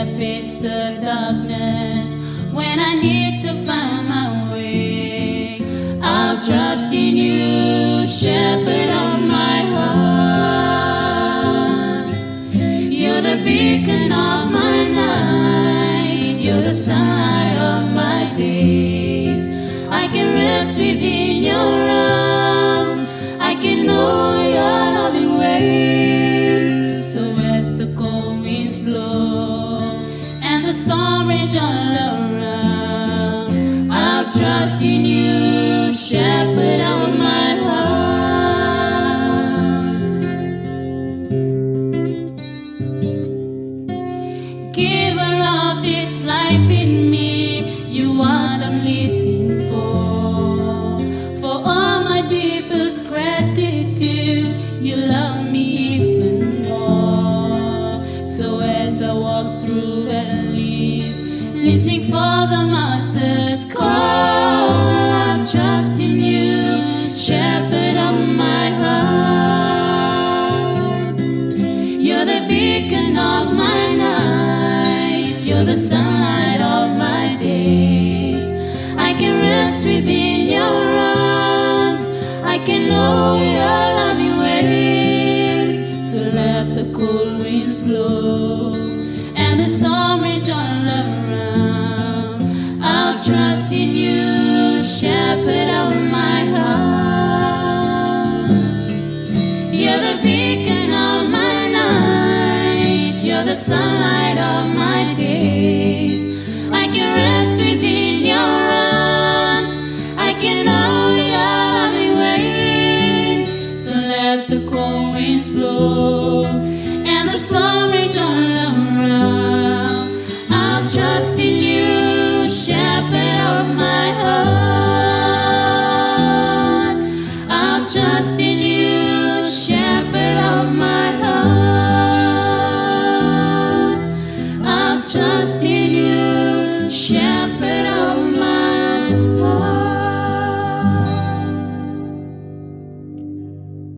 I face the darkness, when I need to find my way, I'll trust in you, shepherd of my heart. You're the beacon of my nights, you're the sunlight of my days. I can rest within your arms, I can know your loving ways. So let the cold winds blow and the storm rage all around, I'll trust in you, shepherd of my heart. Giver of this life in me, you are what I'm living for all my deepest gratitude, you love me even more. So as I walk through valleys, listening for the Master's call, I trust in you, shepherd of my heart. You're the beacon of my nights, you're the sunlight of my days. I can rest within your arms, I can know your loving ways. So let the cold winds blow and the storm rage all around, I'll trust in you, shepherd of my heart. You're the beacon of my nights, you're the sunlight of my days.